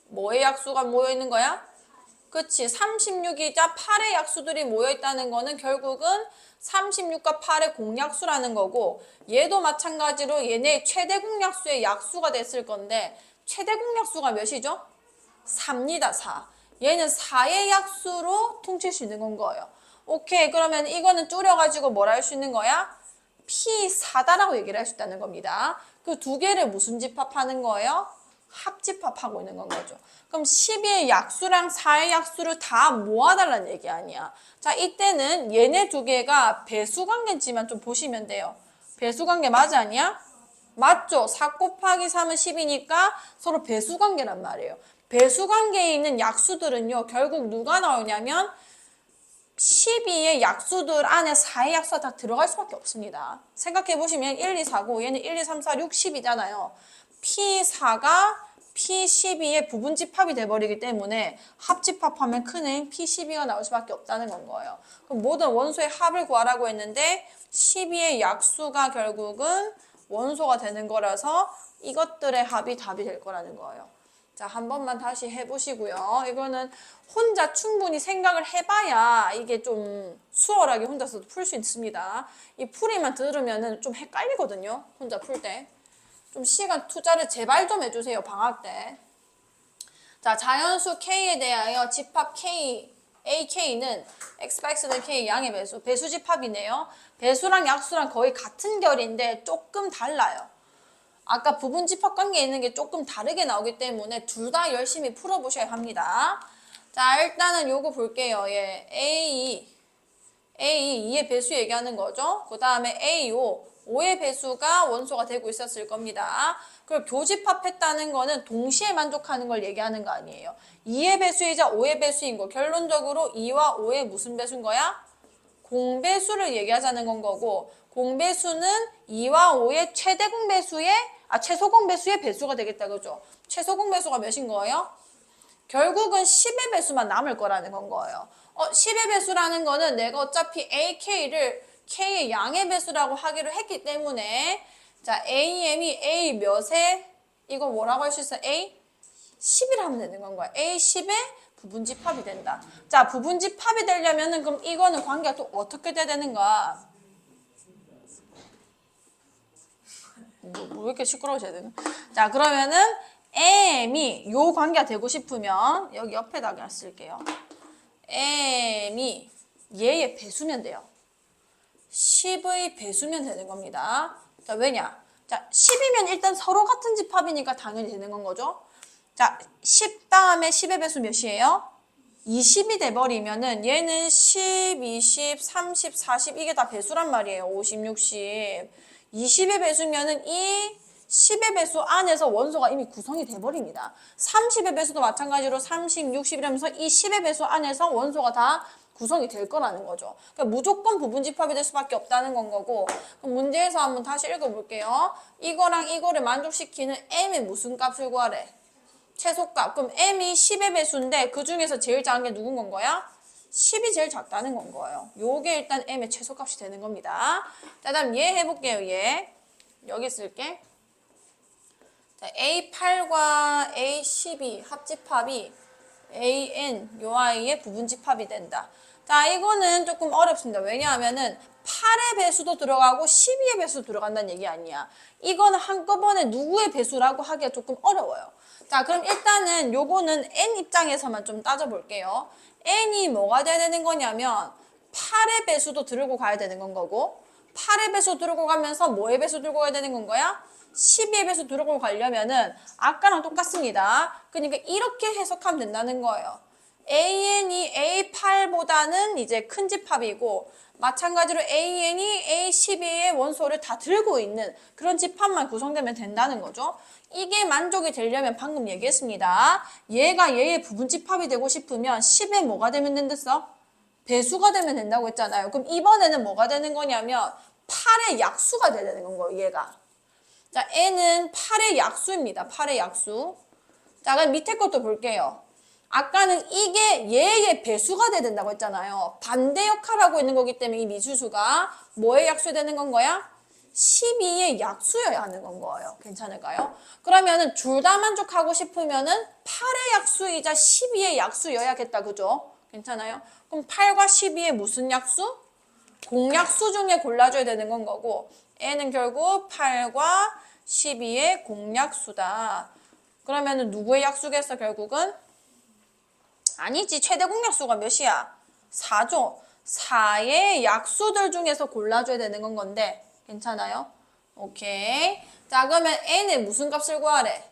뭐의 약수가 모여있는 거야? 그치. 36이자 8의 약수들이 모여있다는 거는 결국은 36과 8의 공약수라는 거고 얘도 마찬가지로 얘네 최대 공약수의 약수가 됐을 건데 최대 공약수가 몇이죠? 4입니다. 4. 얘는 4의 약수로 퉁칠 수 있는 건 거예요. 오케이. 그러면 이거는 줄여가지고 뭐라 할 수 있는 거야? P4다라고 얘기를 할 수 있다는 겁니다. 그 두 개를 무슨 집합하는 거예요? 합집합하고 있는 건 거죠. 그럼 12의 약수랑 4의 약수를 다 모아달라는 얘기 아니야. 자, 이때는 얘네 두 개가 배수 관계지만 좀 보시면 돼요. 배수관계 맞아 아니야? 맞죠? 4 곱하기 3은 10이니까 서로 배수관계란 말이에요. 배수관계에 있는 약수들은요. 결국 누가 나오냐면 12의 약수들 안에 4의 약수가 다 들어갈 수밖에 없습니다. 생각해보시면 1, 2, 4고 얘는 1, 2, 3, 4, 6, 10이잖아요. P4가 P12의 부분집합이 돼버리기 때문에 합집합하면 큰 P12가 나올 수밖에 없다는 건 거예요. 그럼 모든 원소의 합을 구하라고 했는데 12의 약수가 결국은 원소가 되는 거라서 이것들의 합이 답이 될 거라는 거예요. 자, 한 번만 다시 해보시고요. 이거는 혼자 충분히 생각을 해봐야 이게 좀 수월하게 혼자서도 풀 수 있습니다. 이 풀이만 들으면은 좀 헷갈리거든요. 혼자 풀 때. 좀 시간 투자를 제발 좀 해주세요. 방학 때. 자, 자연수 K에 대하여 집합 K, AK는 X바 X는 K 양의 배수. 배수 집합이네요. 배수랑 약수랑 거의 같은 결인데 조금 달라요. 아까 부분 집합 관계에 있는 게 조금 다르게 나오기 때문에 둘 다 열심히 풀어보셔야 합니다. 자, 일단은 요거 볼게요. 예, A, 2의 배수 얘기하는 거죠. 그 다음에 A5, 5의 배수가 원소가 되고 있었을 겁니다. 그리고 교집합했다는 거는 동시에 만족하는 걸 얘기하는 거 아니에요. 2의 배수이자 5의 배수인 거. 결론적으로 2와 5의 무슨 배수인 거야? 공배수를 얘기하자는 건 거고, 공배수는 2와 5의 최대 공배수의 최소 공배수의 배수가 되겠다, 그죠? 최소 공배수가 몇인 거예요? 결국은 10의 배수만 남을 거라는 건 거예요. 10의 배수라는 거는 내가 어차피 AK를 K의 양의 배수라고 하기로 했기 때문에 자, AM이 A 몇에 이거 뭐라고 할 수 있어? A 10이라 하면 되는 건 거야. A 10의 부분집합이 된다. 자, 부분집합이 되려면은 그럼 이거는 관계가 또 어떻게 돼야 되는가? 뭐 이렇게 시끄러워져야 되나? 자, 그러면은 M이 요 관계가 되고 싶으면 여기 옆에다 그냥 쓸게요. M이 얘의 배수면 돼요. 10의 배수면 되는 겁니다. 자, 왜냐? 자, 10이면 일단 서로 같은 집합이니까 당연히 되는 건 거죠. 자, 10 다음에 10의 배수 몇이에요? 20이 돼버리면은 얘는 10, 20, 30, 40 이게 다 배수란 말이에요. 50, 60. 20의 배수면은 이 10의 배수 안에서 원소가 이미 구성이 돼버립니다. 30의 배수도 마찬가지로 30, 60 이러면서 이 10의 배수 안에서 원소가 다 구성이 될 거라는 거죠. 그러니까 무조건 부분집합이 될 수밖에 없다는 건 거고, 그럼 문제에서 한번 다시 읽어볼게요. 이거랑 이거를 만족시키는 m의 무슨 값을 구하래? 최소값. 그럼 m이 10의 배수인데 그 중에서 제일 작은 게 누군 건 거야? 10이 제일 작다는 건 거예요. 요게 일단 m의 최소값이 되는 겁니다. 자, 다음 얘 해볼게요. 얘. 여기 쓸게. 자, A8과 A12 합집합이 AN 요 아이의 부분집합이 된다. 자, 이거는 조금 어렵습니다. 왜냐하면은 8의 배수도 들어가고 12의 배수도 들어간다는 얘기 아니야. 이거는 한꺼번에 누구의 배수라고 하기가 조금 어려워요. 자, 그럼 일단은 요거는 N 입장에서만 좀 따져볼게요. N이 뭐가 돼야 되는 거냐면 8의 배수도 들고 가야 되는 건 거고, 8의 배수 들고 가면서 뭐의 배수 들고 가야 되는 건 거야? 12의 배수 들고 가려면은 아까랑 똑같습니다. 그러니까 이렇게 해석하면 된다는 거예요. AN이 A8보다는 이제 큰 집합이고, 마찬가지로 AN이 A12의 원소를 다 들고 있는 그런 집합만 구성되면 된다는 거죠. 이게 만족이 되려면 방금 얘기했습니다. 얘가 얘의 부분집합이 되고 싶으면 10에 뭐가 되면 된댔어? 배수가 되면 된다고 했잖아요. 그럼 이번에는 뭐가 되는 거냐면 8의 약수가 돼야 되는 건 거예요, 얘가. 자, N은 8의 약수입니다. 8의 약수. 자, 그럼 밑에 것도 볼게요. 아까는 이게 얘의 배수가 돼야 된다고 했잖아요. 반대 역할하고 있는 거기 때문에 이 미수수가 뭐의 약수 되는 건 거야? 12의 약수여야 하는 건 거예요. 괜찮을까요? 그러면은 둘 다 만족하고 싶으면은 8의 약수이자 12의 약수여야겠다. 그죠? 괜찮아요? 그럼 8과 12의 무슨 약수? 공약수 중에 골라줘야 되는 건 거고, N은 결국 8과 12의 공약수다. 그러면은 누구의 약수겠어, 결국은? 아니지. 최대 공약수가 몇이야? 4죠. 4의 약수들 중에서 골라줘야 되는 건 건데, 괜찮아요? 오케이. 자, 그러면 N의 무슨 값을 구하래?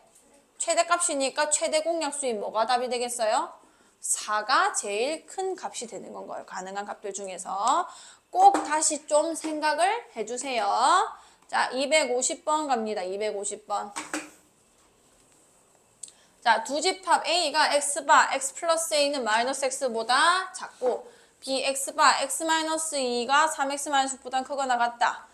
최대값이니까 최대 공약수인 뭐가 답이 되겠어요? 4가 제일 큰 값이 되는 건 거예요. 가능한 값들 중에서. 꼭 다시 좀 생각을 해주세요. 자, 250번 갑니다. 250번. 자, 두 집합 A가 X바 X 플러스 A는 마이너스 X보다 작고 B X바 X 마이너스 2가 3X 마이너스 6보다 크거나 같다.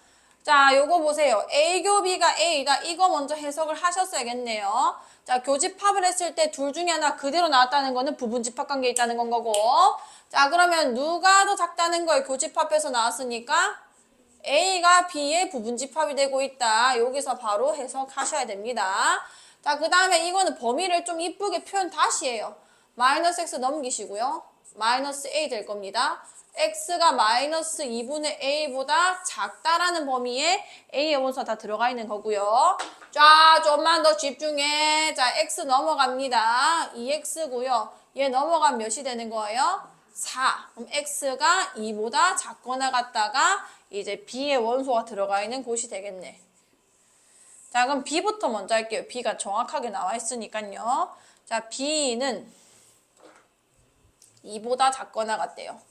자, 요거 보세요. A 교비가 A다. 이거 먼저 해석을 하셨어야겠네요. 자, 교집합을 했을 때 둘 중에 하나 그대로 나왔다는 거는 부분집합 관계에 있다는 건 거고. 자, 그러면 누가 더 작다는 거예요? 교집합에서 나왔으니까 A가 B의 부분집합이 되고 있다. 여기서 바로 해석하셔야 됩니다. 자, 그 다음에 이거는 범위를 좀 이쁘게 표현 다시 해요. 마이너스 X 넘기시고요. 마이너스 A 될 겁니다. X가 마이너스 2분의 A보다 작다라는 범위에 A의 원소가 다 들어가 있는 거고요. 자, 좀만 더 집중해. 자, X 넘어갑니다. 2X고요. 얘 넘어가면 몇이 되는 거예요? 4. 그럼 X가 2보다 작거나 같다가 이제 B의 원소가 들어가 있는 곳이 되겠네. 자, 그럼 B부터 먼저 할게요. B가 정확하게 나와 있으니까요. 자, B는 2보다 작거나 같대요.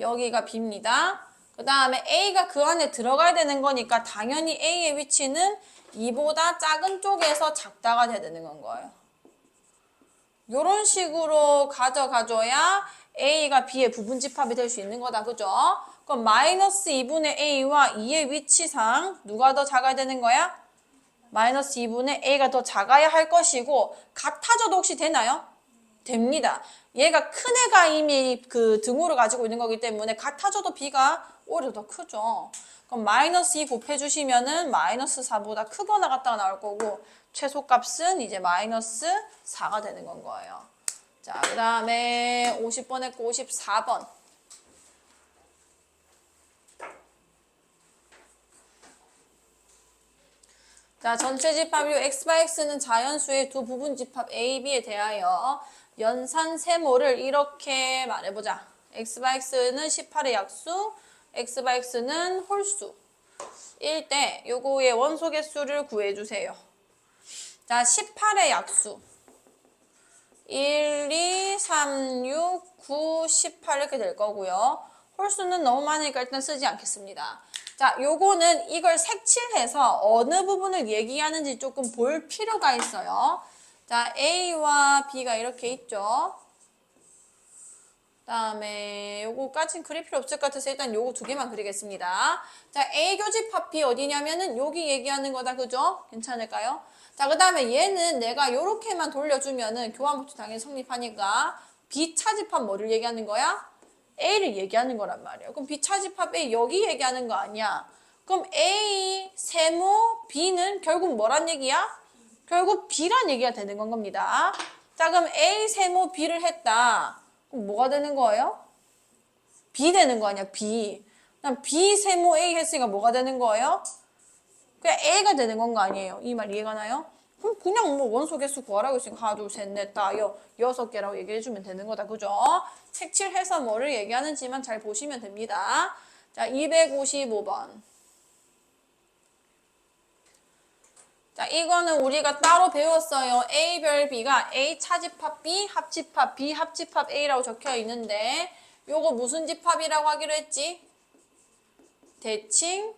여기가 B입니다. 그 다음에 A가 그 안에 들어가야 되는 거니까 당연히 A의 위치는 2보다 작은 쪽에서 작다가 돼야 되는 건 거예요. 요런 식으로 가져가줘야 A가 B의 부분집합이 될 수 있는 거다. 그죠? 그럼 마이너스 2분의 A와 2의 위치상 누가 더 작아야 되는 거야? 마이너스 2분의 A가 더 작아야 할 것이고 같아져도 혹시 되나요? 됩니다. 얘가 큰 애가 이미 그 등호를 가지고 있는 거기 때문에 같아져도 B가 오히려 더 크죠. 그럼 마이너스 2 곱해주시면은 마이너스 4보다 크거나 같다가 나올 거고 최소값은 이제 마이너스 4가 되는 건 거예요. 자, 그 다음에 50번 했고 54번. 자, 전체 집합 요 X/X는 자연수의 두 부분 집합 A, B에 대하여 연산 세모를 이렇게 말해보자. X/X는 18의 약수, X/X는 홀수. 일 때 요거의 원소 개수를 구해주세요. 자, 18의 약수. 1, 2, 3, 6, 9, 18 이렇게 될 거고요. 홀수는 너무 많으니까 일단 쓰지 않겠습니다. 자, 요거는 이걸 색칠해서 어느 부분을 얘기하는지 조금 볼 필요가 있어요. 자, A와 B가 이렇게 있죠. 그다음에 요거까진 그릴 필요 없을 것 같아서 일단 요거 두 개만 그리겠습니다. 자, A 교집합 B 어디냐면은 여기 얘기하는 거다. 그죠? 괜찮을까요? 자, 그다음에 얘는 내가 요렇게만 돌려주면은 교환법칙 당연히 성립하니까 B 차집합 뭐를 얘기하는 거야? A를 얘기하는 거란 말이에요. 그럼 B 차집합 A 여기 얘기하는 거 아니야? 그럼 A 세모 B는 결국 뭐란 얘기야? 결국 B란 얘기가 되는 건 겁니다. 자, 그럼 A 세모 B를 했다. 그럼 뭐가 되는 거예요? B 되는 거 아니야, B. 그럼 B 세모 A 했으니까 뭐가 되는 거예요? 그냥 A가 되는 건 거 아니에요. 이 말 이해가 나요? 그럼 그냥 뭐 원소 개수 구하라고 했으니까 하나, 둘, 셋, 넷, 다, 6개라고 얘기해주면 되는 거다. 그죠? 색칠해서 뭐를 얘기하는지만 잘 보시면 됩니다. 자, 255번. 자, 이거는 우리가 따로 배웠어요. A별 B가 A 차집합 B, 합집합 B, 합집합 A라고 적혀 있는데 요거 무슨 집합이라고 하기로 했지? 대칭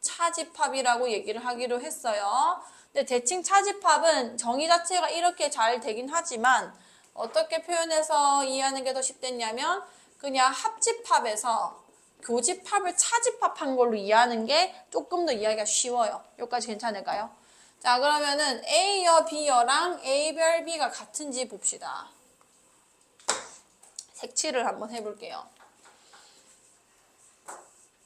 차집합이라고 얘기를 하기로 했어요. 근데 대칭 차집합은 정의 자체가 이렇게 잘 되긴 하지만 어떻게 표현해서 이해하는 게 더 쉽겠냐면 그냥 합집합에서 교집합을 차집합한 걸로 이해하는 게 조금 더 이해하기가 쉬워요. 여기까지 괜찮을까요? 자, 그러면은 A여 B여랑 A별 B가 같은지 봅시다. 색칠을 한번 해볼게요.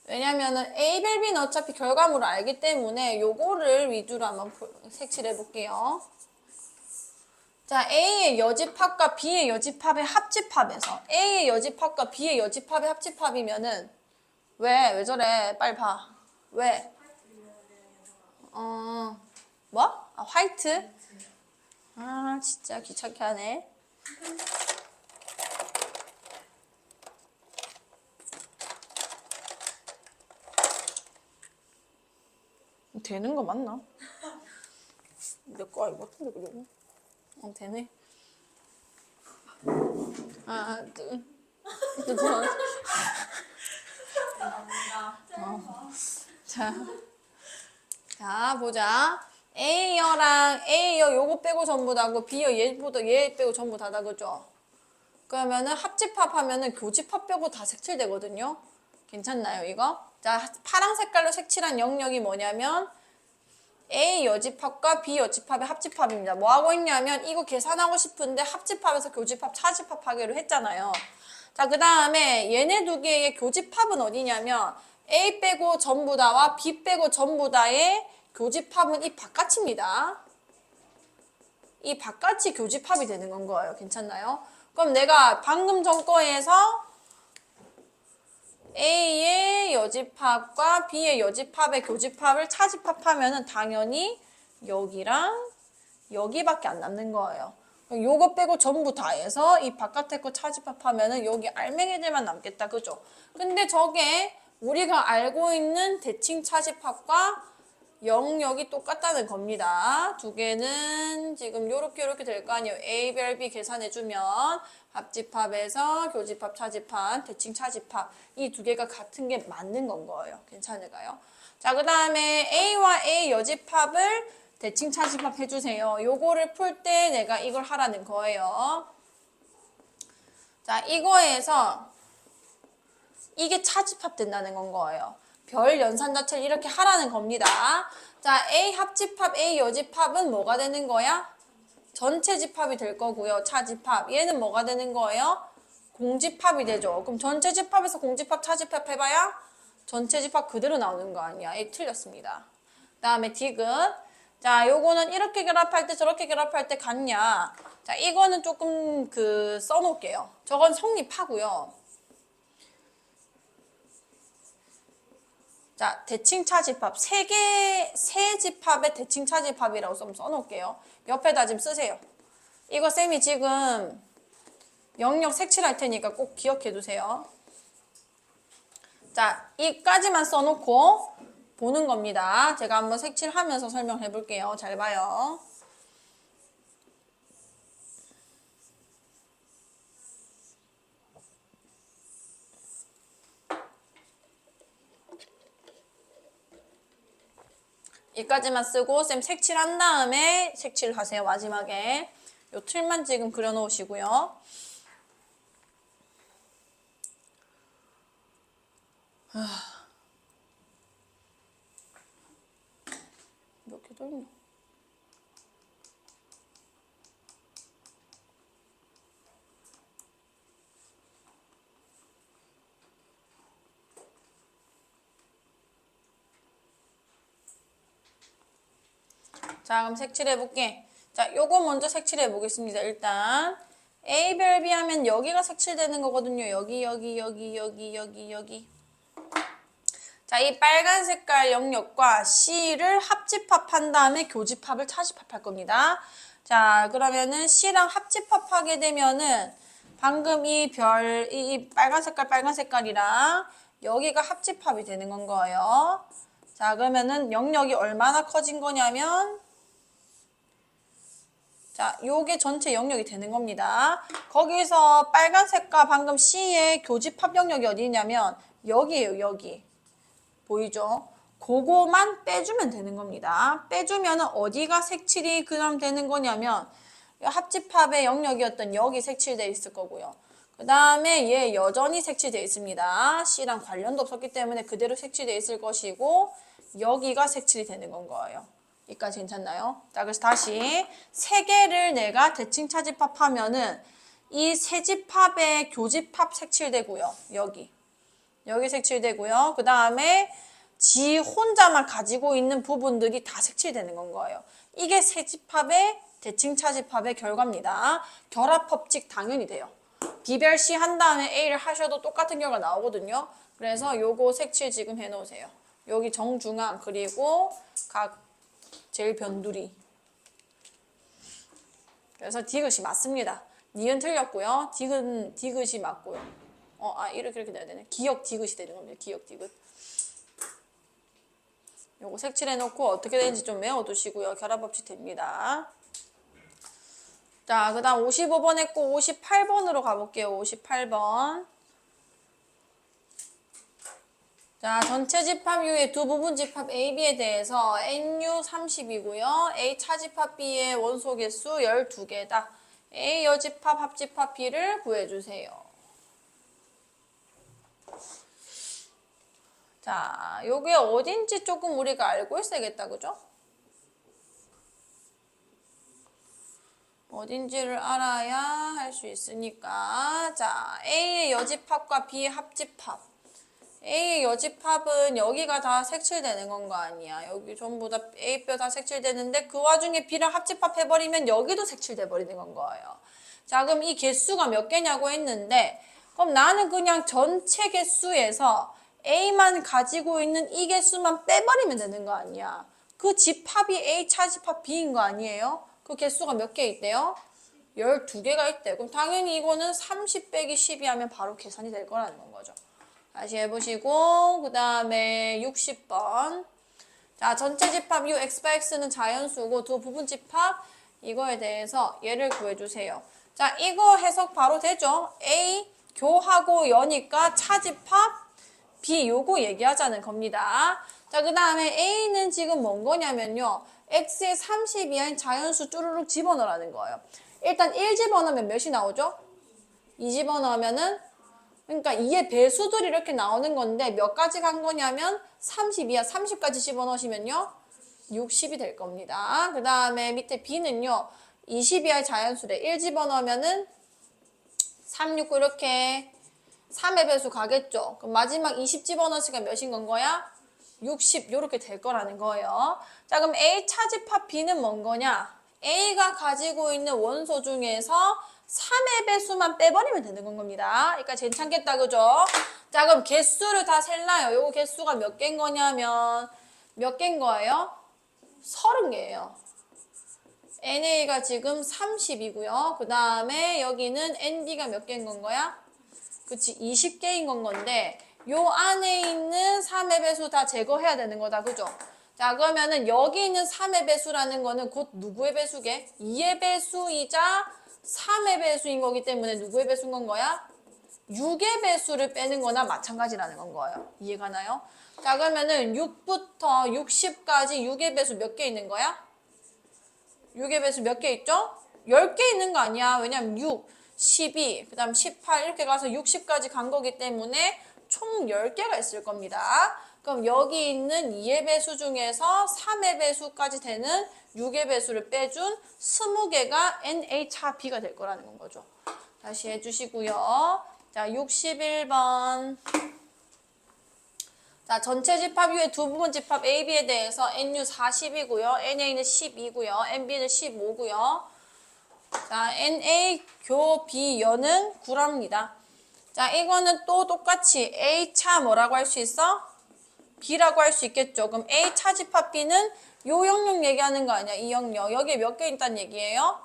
왜냐면은 A별 B는 어차피 결과물을 알기 때문에 요거를 위주로 한번 색칠해 볼게요. 자, A의 여집합과 B의 여집합의 합집합에서 A의 여집합과 B의 여집합의 합집합이면은 왜 저래? 빨리 봐. 왜? 뭐? 아, 화이트? 아, 진짜 귀찮게 하네. 되는 거 맞나? 내 거 이거 같은데 그리고? 되네. 하나, 둘, 자. 자, 보자. A여랑 A여 요거 빼고 전부 다고 B여 얘보다 얘 빼고 전부 다다 그죠? 그러면은 합집합 하면은 교집합 빼고 다 색칠되거든요. 괜찮나요, 이거? 자, 파랑 색깔로 색칠한 영역이 뭐냐면 A 여집합과 B 여집합의 합집합입니다. 뭐 하고 있냐면 이거 계산하고 싶은데 합집합에서 교집합, 차집합 하기로 했잖아요. 자, 그 다음에 얘네 두 개의 교집합은 어디냐면 A 빼고 전부 다와 B 빼고 전부 다의 교집합은 이 바깥입니다. 이 바깥이 교집합이 되는 건 거예요. 괜찮나요? 그럼 내가 방금 전 거에서 A의 여집합과 B의 여집합의 교집합을 차집합하면은 당연히 여기랑 여기밖에 안 남는 거예요. 요거 빼고 전부 다 해서 이 바깥에 거 차집합하면은 여기 알맹이들만 남겠다. 그죠? 근데 저게 우리가 알고 있는 대칭 차집합과 영역이 똑같다는 겁니다. 두 개는 지금 요렇게 될 거 아니에요. A 별 B 계산해주면 합집합에서 교집합, 차집합, 대칭 차집합 이 두 개가 같은 게 맞는 건 거예요. 괜찮을까요? 자, 그 다음에 A와 A 여집합을 대칭 차집합 해주세요. 요거를 풀 때 내가 이걸 하라는 거예요. 자, 이거에서 이게 차집합 된다는 건 거예요. 별 연산 자체를 이렇게 하라는 겁니다. 자, A 합집합, A 여집합은 뭐가 되는 거야? 전체 집합이 될 거고요. 차집합. 얘는 뭐가 되는 거예요? 공집합이 되죠. 그럼 전체 집합에서 공집합, 차집합 해봐야 전체 집합 그대로 나오는 거 아니야. 이 틀렸습니다. 그 다음에 디귿. 자, 요거는 이렇게 결합할 때 저렇게 결합할 때 같냐. 자, 이거는 조금 써놓을게요. 저건 성립하고요. 자, 대칭 차집합. 세 집합의 대칭 차집합이라고 좀 써놓을게요. 옆에다 좀 쓰세요. 이거 쌤이 지금 영역 색칠할 테니까 꼭 기억해 두세요. 자, 이까지만 써놓고 보는 겁니다. 제가 한번 색칠하면서 설명해 볼게요. 잘 봐요. 여기까지만 쓰고 쌤 색칠한 다음에 색칠하세요. 마지막에 요 틀만 지금 그려놓으시고요. 몇 개 더 있나? 자, 그럼 색칠해 볼게. 자, 요거 먼저 색칠해 보겠습니다. 일단 A 별 B 하면 여기가 색칠되는 거거든요. 여기. 자, 이 빨간 색깔 영역과 C를 합집합한 다음에 교집합을 차집합할 겁니다. 자, 그러면은 C랑 합집합하게 되면은 방금 이 빨간 색깔이랑 여기가 합집합이 되는 건 거예요. 자, 그러면은 영역이 얼마나 커진 거냐면 자, 요게 전체 영역이 되는 겁니다. 거기서 빨간색과 방금 C의 교집합 영역이 어디냐면 여기에요, 여기. 보이죠? 그거만 빼주면 되는 겁니다. 빼주면 어디가 색칠이 그럼 되는 거냐면 합집합의 영역이었던 여기 색칠되어 있을 거고요. 그 다음에 얘 여전히 색칠되어 있습니다. C랑 관련도 없었기 때문에 그대로 색칠되어 있을 것이고 여기가 색칠이 되는 건 거예요. 여기까지 괜찮나요? 자, 그래서 다시 세 개를 내가 대칭 차집합하면은 이 세 집합의 교집합 색칠되고요. 여기 색칠되고요. 그 다음에 지 혼자만 가지고 있는 부분들이 다 색칠되는 건 거예요. 이게 세 집합의 대칭 차집합의 결과입니다. 결합 법칙 당연히 돼요. B별 C 한 다음에 A를 하셔도 똑같은 결과 나오거든요. 그래서 요거 색칠 지금 해놓으세요. 여기 정중앙 그리고 각 제일 변두리. 그래서 디귿이 맞습니다. 니은 틀렸고요. 디귿이 맞고요. 이렇게 돼야 되네. 기역 디귿이 되는 겁니다. 기역 디귿. 요거 색칠해놓고 어떻게 되는지 좀 외워두시고요. 결합법칙 됩니다. 자, 그 다음 55번 했고 58번으로 가볼게요. 58번. 자, 전체 집합 U의 두 부분 집합 A, B에 대해서 NU 30이고요. A 차집합 B의 원소 개수 12개다. A 여집합 합집합 B를 구해주세요. 자, 요게 어딘지 조금 우리가 알고 있어야겠다, 그죠? 어딘지를 알아야 할 수 있으니까. 자, A의 여집합과 B의 합집합. A의 여집합은 여기가 다 색칠되는 건 거 아니야. 여기 전부 다 A뼈 다 색칠되는데 그 와중에 B랑 합집합 해버리면 여기도 색칠돼 버리는 건 거예요. 자, 그럼 이 개수가 몇 개냐고 했는데 그럼 나는 그냥 전체 개수에서 A만 가지고 있는 이 개수만 빼버리면 되는 거 아니야. 그 집합이 A 차집합 B인 거 아니에요? 그 개수가 몇 개 있대요? 12개가 있대. 그럼 당연히 이거는 30 빼기 12 하면 바로 계산이 될 거라는 건 거죠. 다시 해보시고 그 다음에 60번. 자, 전체 집합 U X/X는 자연수고 두 부분 집합 이거에 대해서 얘를 구해주세요. 자, 이거 해석 바로 되죠? A 교하고 여니까 차집합 B 요거 얘기하자는 겁니다. 자, 그 다음에 A는 지금 뭔 거냐면요. X에 30 이하인 자연수 쭈루룩 집어넣으라는 거예요. 일단 1 집어넣으면 몇이 나오죠? 2 집어넣으면은 그러니까 2의 배수들이 이렇게 나오는 건데 몇 가지 간 거냐면 30 이하 30까지 집어넣으시면요 60이 될 겁니다. 그 다음에 밑에 B는요 20 이하의 자연수래. 1 집어넣으면은 3, 6, 9 이렇게 3의 배수 가겠죠. 그럼 마지막 20 집어넣으시니까 몇인 건 거야? 60 이렇게 될 거라는 거예요. 자, 그럼 A 차집합 B는 뭔 거냐? A가 가지고 있는 원소 중에서 3의 배수만 빼버리면 되는 건 겁니다. 그러니까 괜찮겠다, 그죠? 자, 그럼 개수를 다 셀나요? 요거 개수가 몇 개인 거냐면 몇 개인 거예요? 30개예요. NA가 지금 30이고요. 그 다음에 여기는 ND가 몇 개인 건 거야? 그치, 20개인 건 건데 요 안에 있는 3의 배수 다 제거해야 되는 거다, 그죠? 자, 그러면은 여기 있는 3의 배수라는 거는 곧 누구의 배수게? 2의 배수이자 3의 배수인 거기 때문에 누구의 배수인 건 거야? 6의 배수를 빼는 거나 마찬가지라는 건 거예요. 이해가나요? 자, 그러면은 6부터 60까지 6의 배수 몇 개 있는 거야? 6의 배수 몇 개 있죠? 10개 있는 거 아니야. 왜냐면 6, 12, 그 다음 18 이렇게 가서 60까지 간 거기 때문에 총 10개가 있을 겁니다. 그럼 여기 있는 2의 배수 중에서 3의 배수까지 되는 6의 배수를 빼준 20개가 NA 차 B가 될 거라는 건 거죠. 다시 해주시고요. 자, 61번. 자, 전체 집합 U의 두 부분 집합 A, B에 대해서 NU 40이고요. NA는 12고요. NB는 15고요. 자, NA 교 B 여는 9랍니다. 자, 이거는 또 똑같이 A 차 뭐라고 할 수 있어? B라고 할 수 있겠죠. 그럼 A 차 집합 B는 요 영역 얘기하는 거 아니야? 이 영역. 여기에 몇 개 있다는 얘기예요?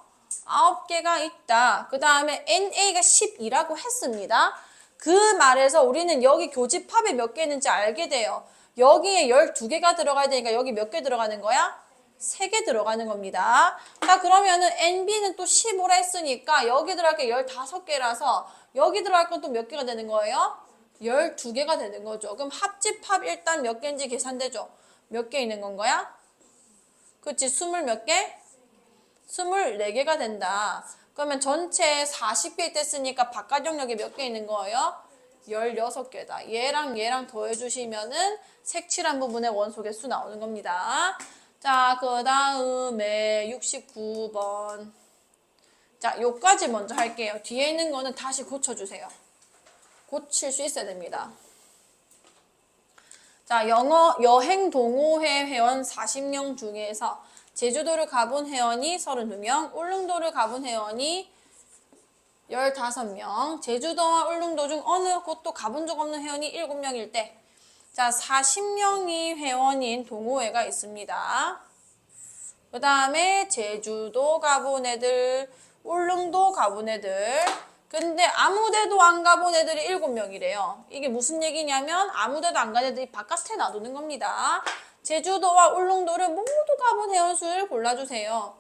9개가 있다. 그 다음에 NA가 12라고 했습니다. 그 말에서 우리는 여기 교집합에 몇 개 있는지 알게 돼요. 여기에 12개가 들어가야 되니까 여기 몇 개 들어가는 거야? 3개 들어가는 겁니다. 자, 그러면은 NB는 또 15라 했으니까 여기 들어갈 게 15개라서 여기 들어갈 건 또 몇 개가 되는 거예요? 12개가 되는 거죠. 그럼 합집합 일단 몇 개인지 계산되죠? 몇 개 있는 건 거야? 그치, 20 몇 개? 24개가 된다. 그러면 전체 40개 됐으니까 바깥 영역에 몇 개 있는 거예요? 16개다. 얘랑 얘랑 더해주시면은 색칠한 부분의 원소 개수 나오는 겁니다. 자, 그 다음에 69번. 자, 요까지 먼저 할게요. 뒤에 있는 거는 다시 고쳐주세요. 고칠 수 있어야 됩니다. 자, 여행 동호회 회원 40명 중에서 제주도를 가본 회원이 32명, 울릉도를 가본 회원이 15명, 제주도와 울릉도 중 어느 곳도 가본 적 없는 회원이 7명일 때, 자, 40명이 회원인 동호회가 있습니다. 그 다음에 제주도 가본 애들, 울릉도 가본 애들, 근데 아무데도 안 가본 애들이 7명이래요. 이게 무슨 얘기냐면 아무데도 안 간 애들이 바깥에 놔두는 겁니다. 제주도와 울릉도를 모두 가본 회원수를 골라주세요.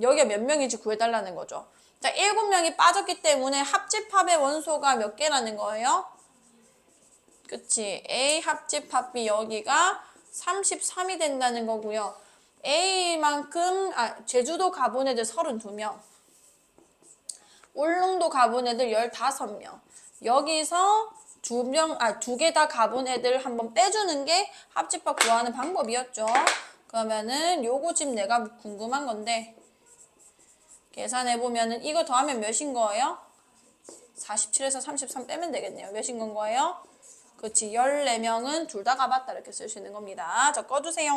여기가 몇 명인지 구해달라는 거죠. 자, 7명이 빠졌기 때문에 합집합의 원소가 몇 개라는 거예요? 그치? A 합집 합비 여기가 33이 된다는 거고요. A만큼 제주도 가본 애들 32명. 울릉도 가본 애들 15명. 여기서 두 개 다 가본 애들 한번 빼주는 게 합집합 구하는 방법이었죠. 그러면은 요거 지금 내가 궁금한 건데 계산해보면은 이거 더하면 몇인 거예요? 47에서 33 빼면 되겠네요. 몇인 건 거예요? 그렇지. 14명은 둘 다 가봤다 이렇게 쓸 수 있는 겁니다. 자, 꺼주세요.